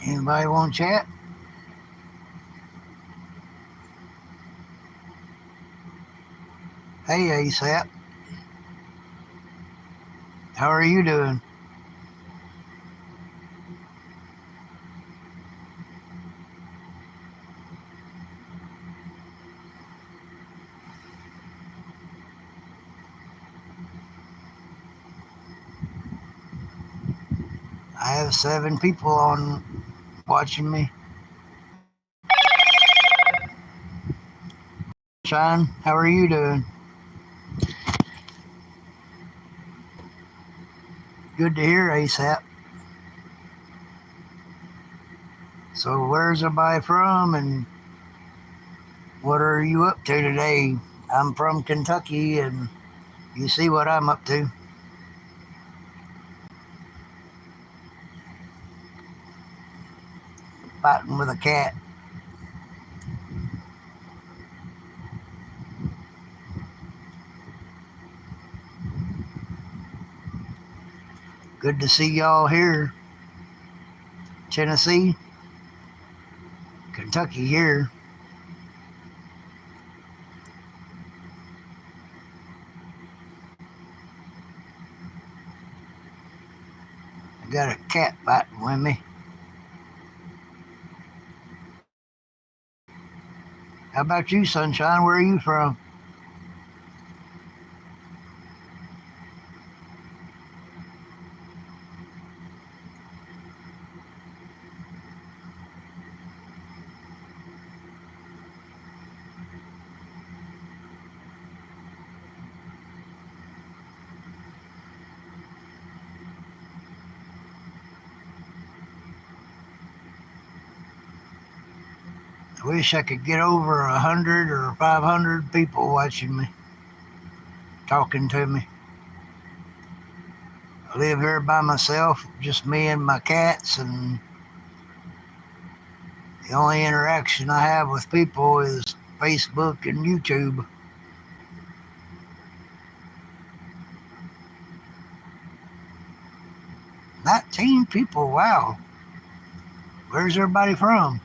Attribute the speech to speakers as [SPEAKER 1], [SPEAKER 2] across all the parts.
[SPEAKER 1] Anybody want to chat? Hey, ASAP. How are you doing? I have 7 people on watching me. Sean, how are you doing? Good to hear, ASAP. So where's everybody from and what are you up to today? I'm from Kentucky and you see what I'm up to. Fighting with a cat. Good to see y'all here. Tennessee, Kentucky here. I got a cat fighting with me. How about you, Sunshine? Where are you from? I wish I could get over 100 or 500 people watching me, talking to me. I live here by myself, just me and my cats, and the only interaction I have with people is Facebook and YouTube. 19 people, wow. Where's everybody from?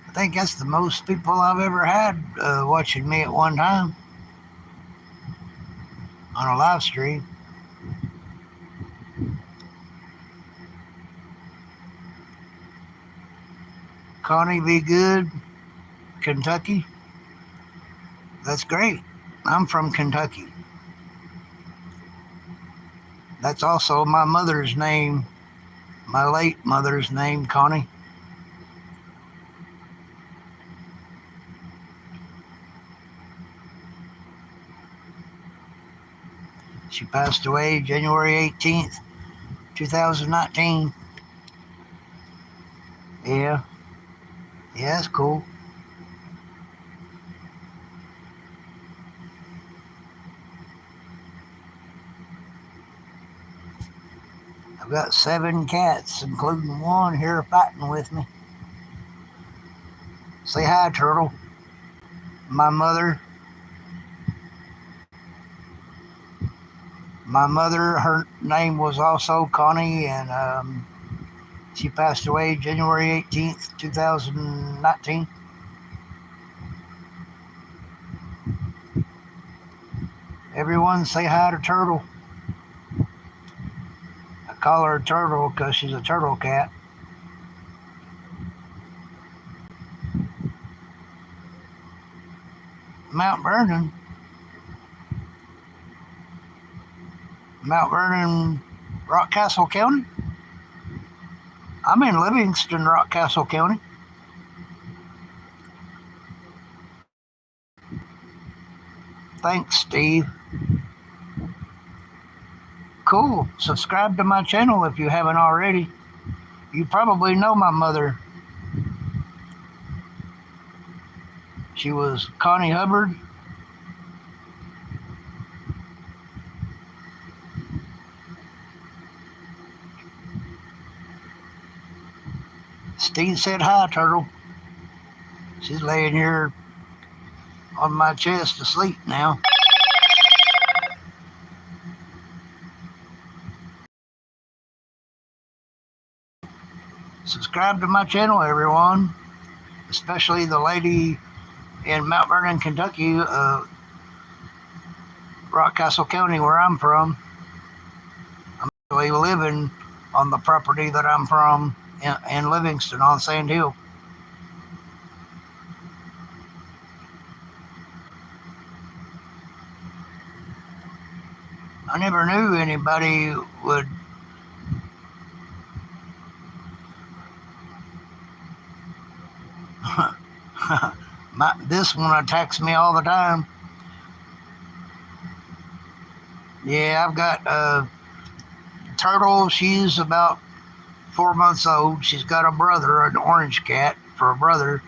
[SPEAKER 1] I think that's the most people I've ever had watching me at one time on a live stream. Connie, be good. Kentucky. That's great. I'm from Kentucky. That's also my mother's name, my late mother's name, Connie. She passed away January 18th, 2019. Yeah. Yeah, it's cool. I've got 7 cats, including one here fighting with me. Say hi, Turtle. My mother, her name was also Connie, and she passed away January 18th, 2019. Everyone say hi to Turtle. I call her Turtle because she's a turtle cat. Mount Vernon, Rockcastle County. I'm in Livingston, Rockcastle County. Thanks, Steve. Cool. Subscribe to my channel if you haven't already. You probably know my mother. She was Connie Hubbard. Steve said hi, Turtle. She's laying here on my chest asleep now. Subscribe to my channel, everyone, especially the lady in Mount Vernon, Kentucky, Rockcastle County, where I'm from. I'm actually living on the property that I'm from in Livingston on Sand Hill. I never knew anybody would this one attacks me all the time. Yeah, I've got Turtle. She's about 4 months old. She's got a brother, an orange cat, for a brother.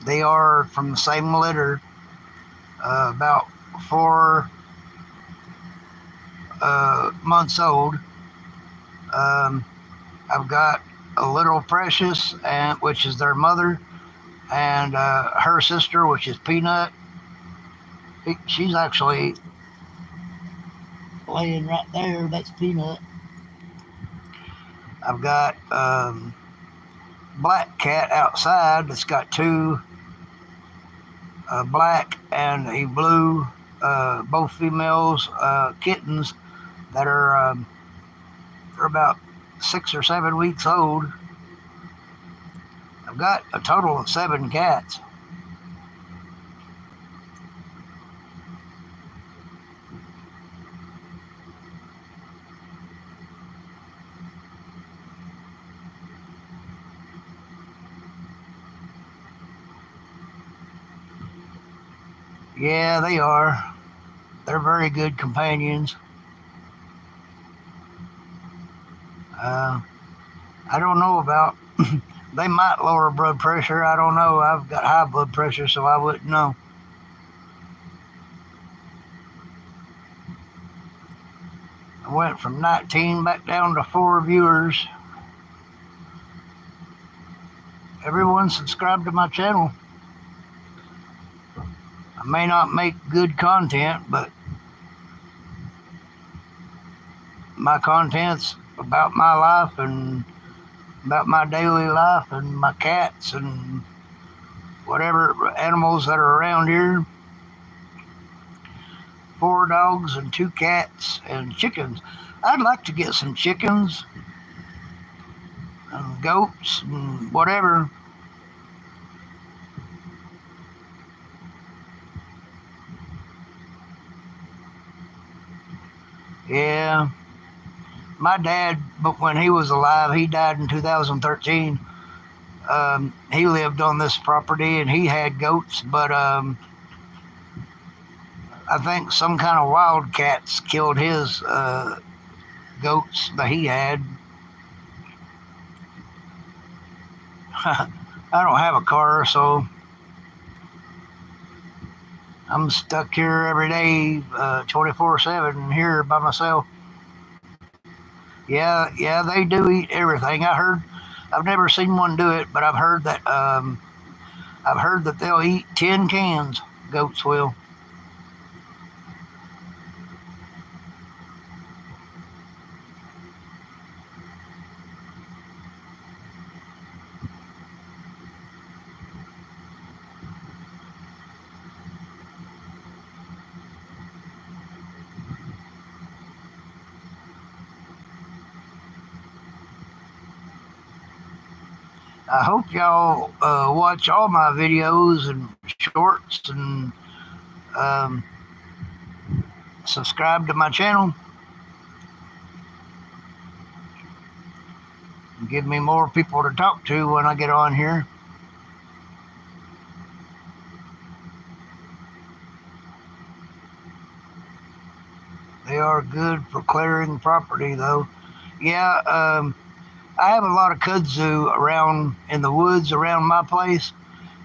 [SPEAKER 1] They are from the same litter, about 4 months old. I've got a little Precious, which is their mother, and her sister, which is Peanut. She's actually laying right there. That's Peanut. I've got black cat outside that's got 2 black and a blue, both females, kittens that are they're about 6 or 7 weeks old. I've got a total of 7 cats. Yeah, they are. They're very good companions. I don't know about, they might lower blood pressure. I don't know. I've got high blood pressure, so I wouldn't know. I went from 19 back down to 4 viewers. Everyone subscribe to my channel. I may not make good content, but my content's about my life and about my daily life and my cats and whatever animals that are around here. 4 dogs and 2 cats and chickens. I'd like to get some chickens and goats and whatever. Yeah. My dad, but when he was alive, he died in 2013. He lived on this property and he had goats, but I think some kind of wildcats killed his goats that he had. I don't have a car, so I'm stuck here every day, 24/7 here by myself. Yeah, they do eat everything. I've never seen one do it, but I've heard that they'll eat tin cans. Goats will. I hope y'all watch all my videos and shorts and subscribe to my channel. Give me more people to talk to when I get on here. They are good for clearing property, though. Yeah, I have a lot of kudzu around in the woods around my place,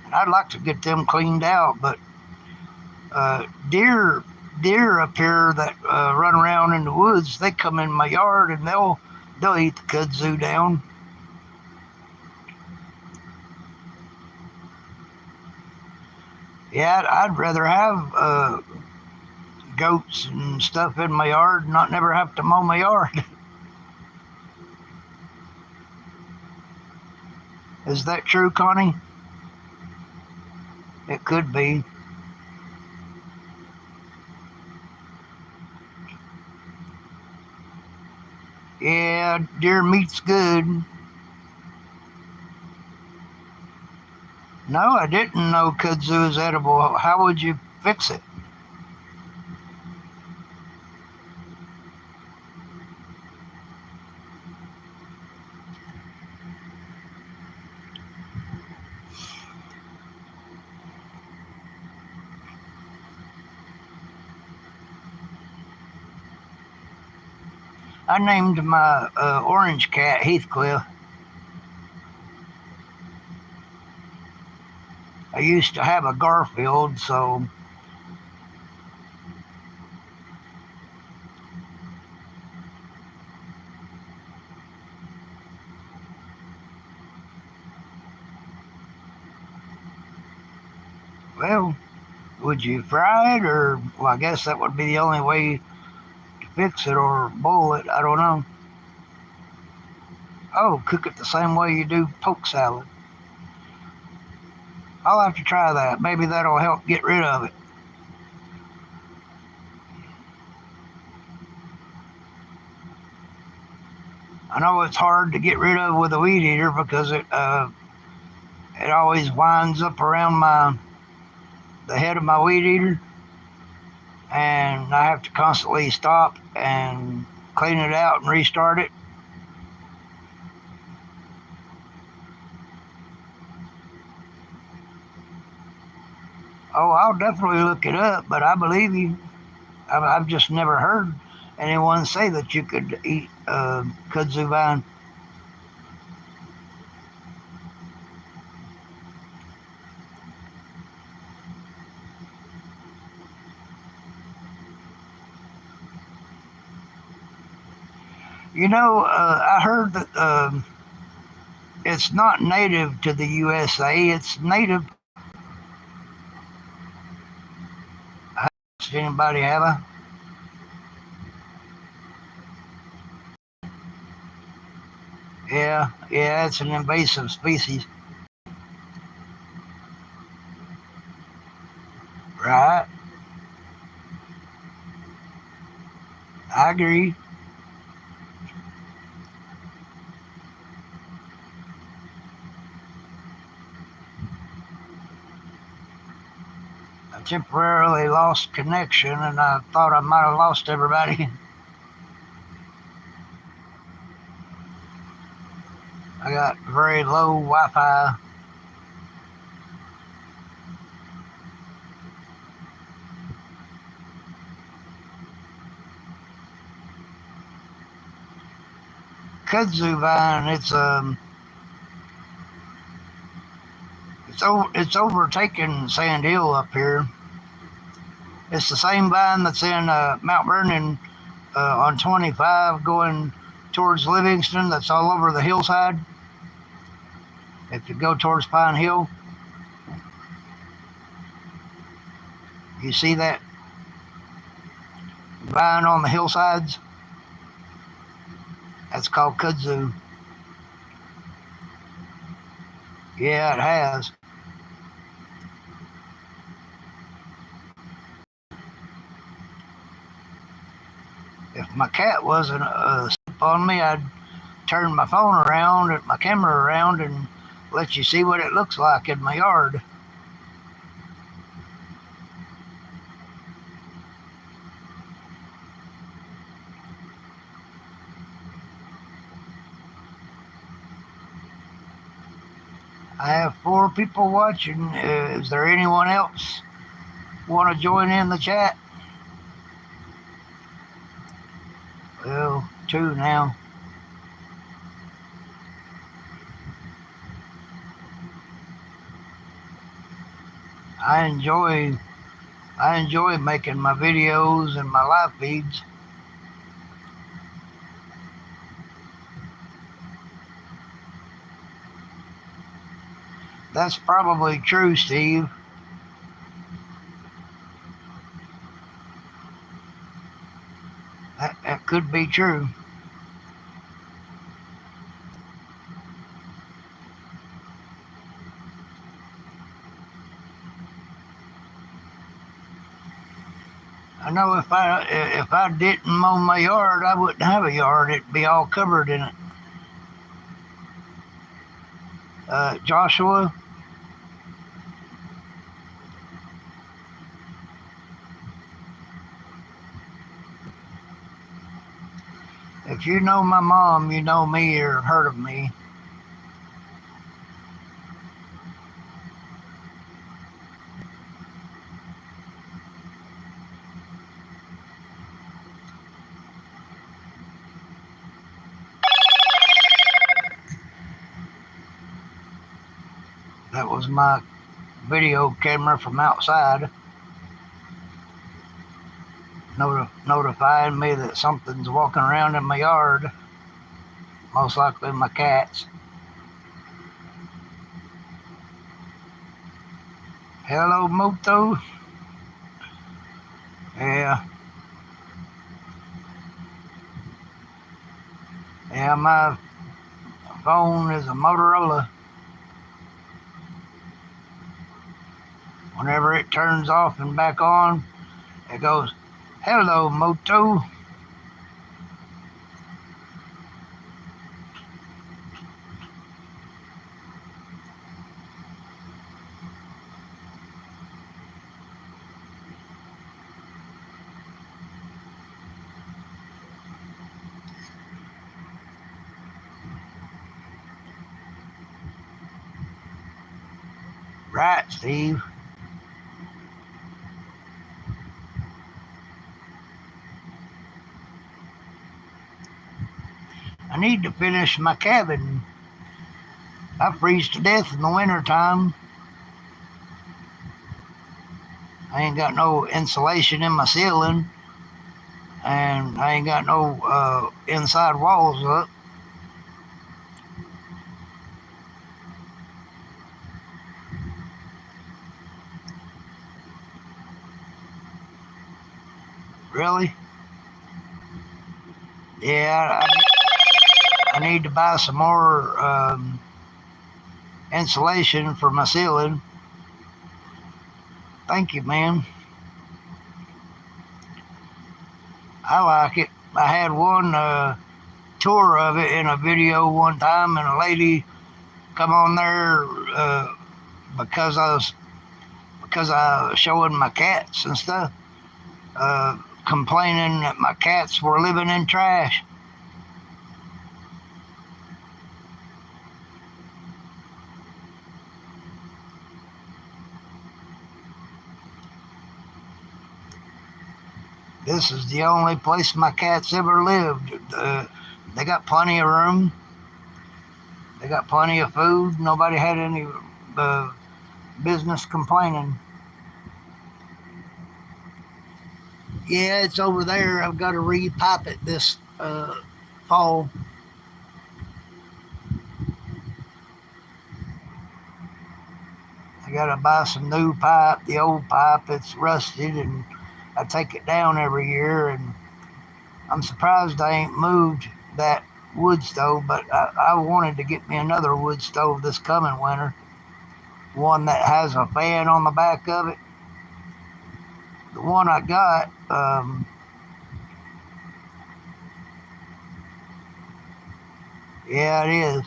[SPEAKER 1] and I'd like to get them cleaned out. But deer up here that run around in the woods, they come in my yard and they'll eat the kudzu down. Yeah, I'd rather have goats and stuff in my yard and not never have to mow my yard. Is that true, Connie? It could be. Yeah, deer meat's good. No, I didn't know kudzu is edible. How would you fix it? I named my orange cat Heathcliff. I used to have a Garfield, so well, would you fry it, or well, I guess that would be the only way to fix it, or boil it. I don't know. Oh, cook it the same way you do poke salad. I'll have to try that. Maybe that'll help get rid of it. I know it's hard to get rid of with a weed eater because it always winds up around the head of my weed eater, and I have to constantly stop and clean it out and restart it. Oh, I'll definitely look it up, but I believe you. I've just never heard anyone say that you could eat kudzu vine. You know, I heard that it's not native to the USA. It's native. Does anybody have a? Yeah, yeah, it's an invasive species. Right. I agree. I temporarily lost connection and I thought I might have lost everybody. I got very low Wi Fi. Kudzu vine, it's overtaken Sand Hill up here. It's the same vine that's in Mount Vernon on 25 going towards Livingston. That's all over the hillside. If you go towards Pine Hill, you see that vine on the hillsides. That's called kudzu. Yeah, it has. If my cat wasn't asleep on me, I'd turn my phone around, my camera around, and let you see what it looks like in my yard. I have 4 people watching. Is there anyone else want to join in the chat? Well, 2 now. I enjoy I enjoy making my videos and my live feeds. That's probably true, Steve. That could be true. I know if I didn't mow my yard, I wouldn't have a yard. It'd be all covered in it. Joshua, if you know my mom, you know me or heard of me. That was my video camera from outside notifying me that something's walking around in my yard. Most likely my cats. Hello, Moto. Yeah. Yeah, my phone is a Motorola. Whenever it turns off and back on, it goes, hello, Moto. Right, Steve. I need to finish my cabin. I freeze to death in the wintertime. I ain't got no insulation in my ceiling, and I ain't got no inside walls up. Really? Yeah, I need to buy some more insulation for my ceiling. Thank you, man. I like it. I had one tour of it in a video one time, and a lady come on there because I was showing my cats and stuff, complaining that my cats were living in trash. This is the only place my cats ever lived. They got plenty of room. They got plenty of food. Nobody had any business complaining. Yeah, it's over there. I've got to re-pipe it this fall. I got to buy some new pipe. The old pipe, it's rusted, and I take it down every year, and I'm surprised I ain't moved that wood stove, but I wanted to get me another wood stove this coming winter. One that has a fan on the back of it. The one I got, yeah, it is.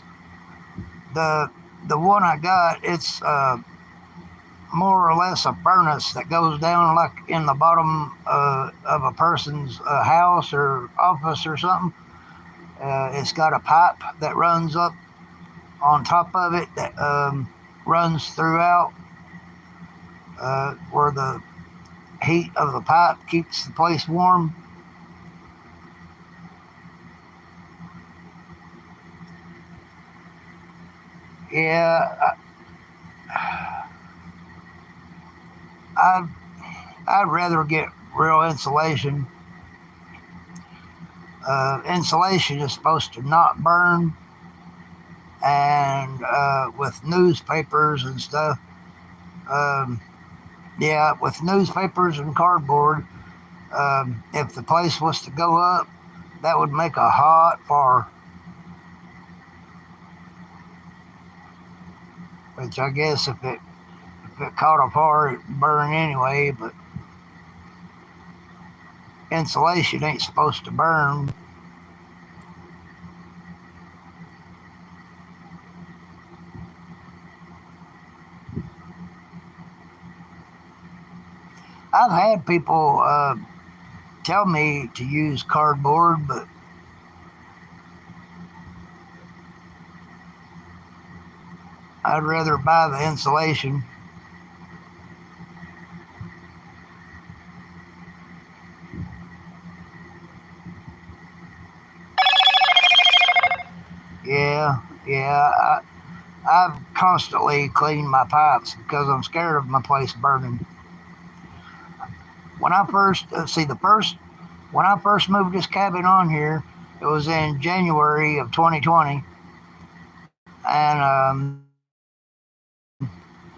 [SPEAKER 1] The one I got, it's more or less a furnace that goes down like in the bottom of a person's house or office or something. It's got a pipe that runs up on top of it that runs throughout where the heat of the pipe keeps the place warm. Yeah, I'd rather get real insulation. Insulation is supposed to not burn, and with newspapers and stuff, yeah, with newspapers and cardboard, If the place was to go up, that would make a hot fire. Which I guess if it caught a fire, it'd burn anyway. But insulation ain't supposed to burn. I've had people tell me to use cardboard, but I'd rather buy the insulation. Yeah. I've constantly cleaned my pipes because I'm scared of my place burning. When I first when I first moved this cabin on here, it was in January of 2020, and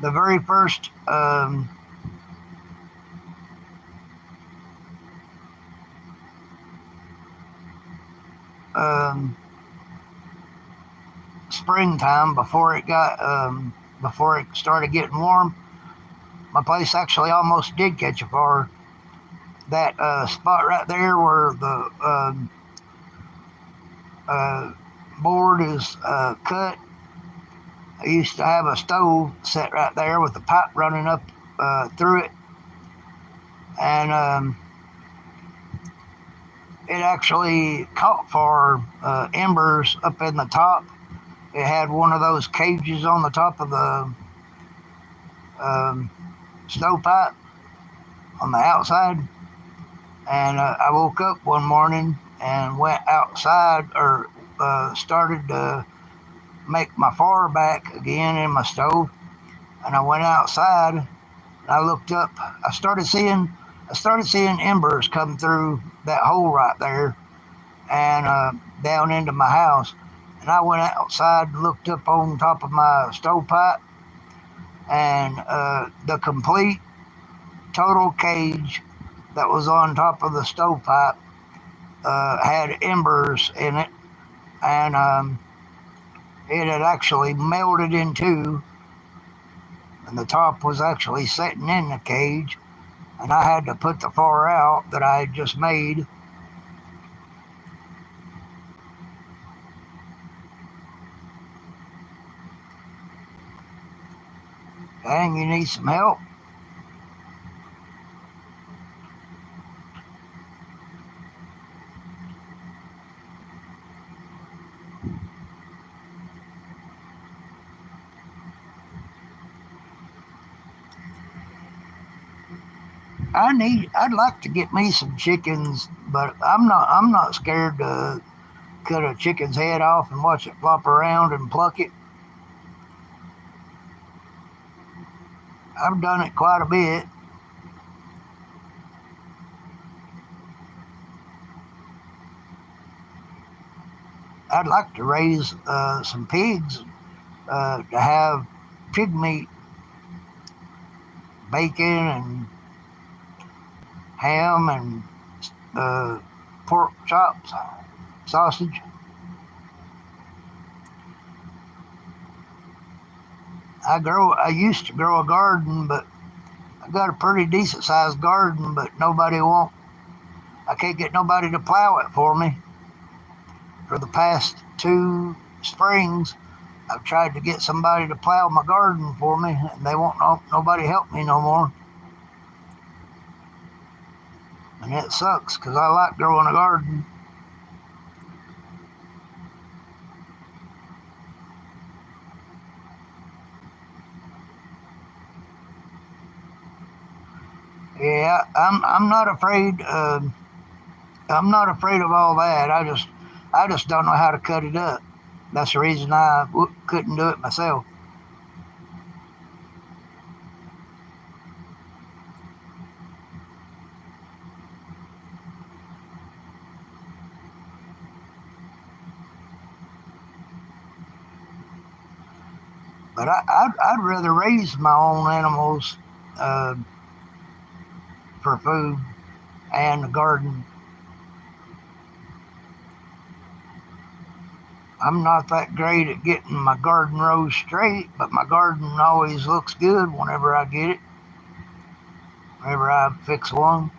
[SPEAKER 1] the very first um, springtime before it started getting warm, my place actually almost did catch a fire. That spot right there where the uh, board is cut, I used to have a stove set right there with a pipe running up through it, and it actually caught for embers up in the top. It had one of those cages on the top of the stovepipe on the outside. And I woke up one morning and went outside, or started to make my fire back again in my stove. And I went outside and I looked up. I started seeing embers come through that hole right there and down into my house. And I went outside and looked up on top of my stovepipe, and the complete total cage that was on top of the stovepipe had embers in it, and it had actually melted in two, and the top was actually sitting in the cage, and I had to put the fire out that I had just made. Dang, you need some help? I'd like to get me some chickens, but I'm not scared to cut a chicken's head off and watch it flop around and pluck it. I've done it quite a bit. I'd like to raise some pigs to have pig meat, bacon, and ham, and pork chops, sausage. I used to grow a garden, but I got a pretty decent sized garden, but I can't get nobody to plow it for me. For the past 2 springs, I've tried to get somebody to plow my garden for me, and they won't nobody help me no more. And it sucks because I like growing a garden. Yeah, I'm not afraid. I'm not afraid of all that. I just don't know how to cut it up. That's the reason I couldn't do it myself. But I'd rather raise my own animals uh, for food. and the garden. I'm not that great at getting my garden rows straight, but my garden always looks good whenever I get it, whenever I fix one.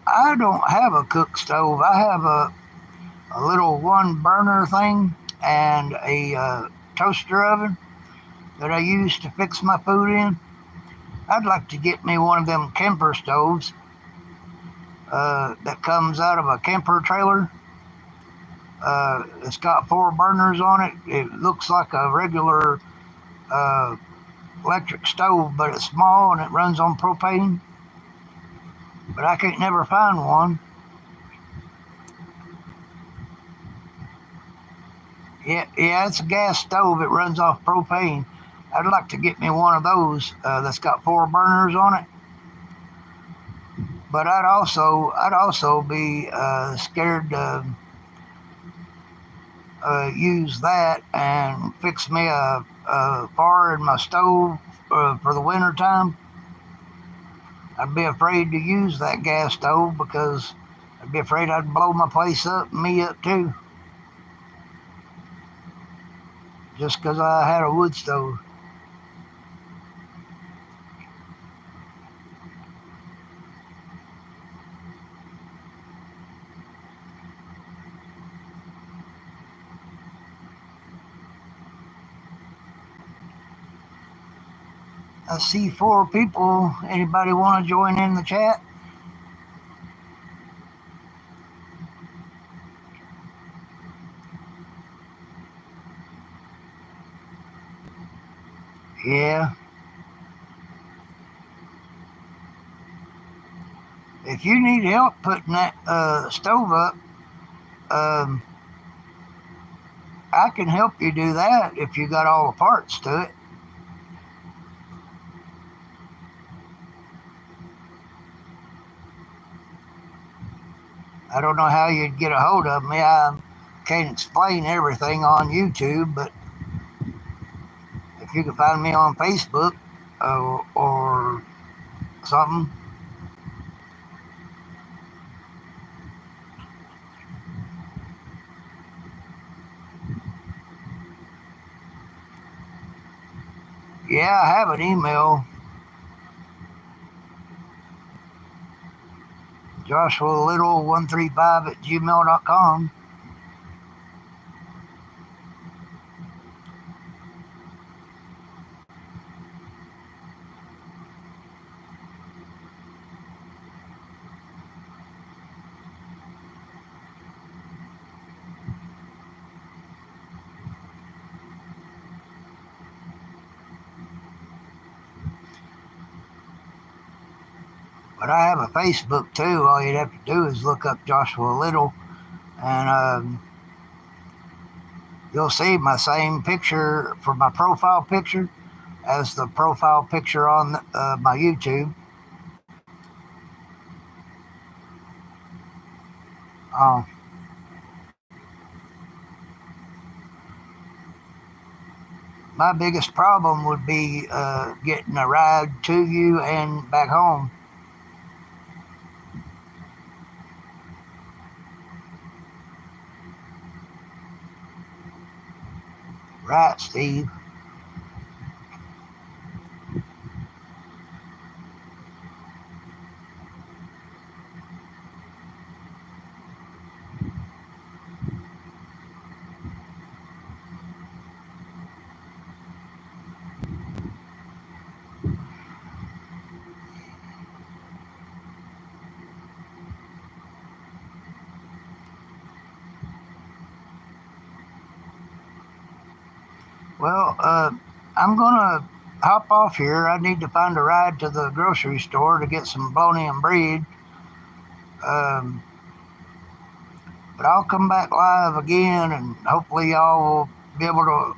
[SPEAKER 1] I don't have a cook stove. I have a little one burner thing and a toaster oven that I use to fix my food in. I'd like to get me one of them camper stoves that comes out of a camper trailer. It's got 4 burners on it. It looks like a regular uh, electric stove, but it's small and it runs on propane. But I can't never find one. Yeah, it's a gas stove. It runs off propane. I'd like to get me one of those that's got 4 burners on it. But I'd also be scared to use that and fix me a fire in my stove for the winter time. I'd be afraid to use that gas stove because I'd be afraid I'd blow my place up and me up too, just because I had a wood stove. I see 4 people. Anybody want to join in the chat? Yeah. If you need help putting that stove up, um, I can help you do that if you got all the parts to it. I don't know how you'd get a hold of me. I can't explain everything on YouTube, but if you can find me on Facebook or something. Yeah, I have an email, JoshuaLittle135 at gmail.com. But I have a Facebook too. All you'd have to do is look up Joshua Little, and you'll see my same picture for my profile picture as the profile picture on my YouTube. Uh, my biggest problem would be getting a ride to you and back home. Right, Steve? Well, I'm gonna hop off here. I need to find a ride to the grocery store to get some bologna and bread. Um, but I'll come back live again, and hopefully y'all will be able to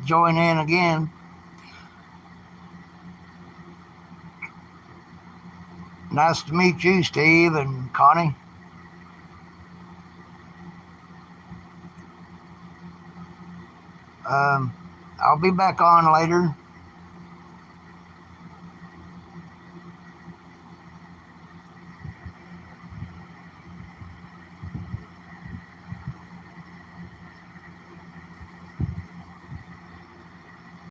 [SPEAKER 1] join in again. Nice to meet you, Steve and Connie. I'll be back on later.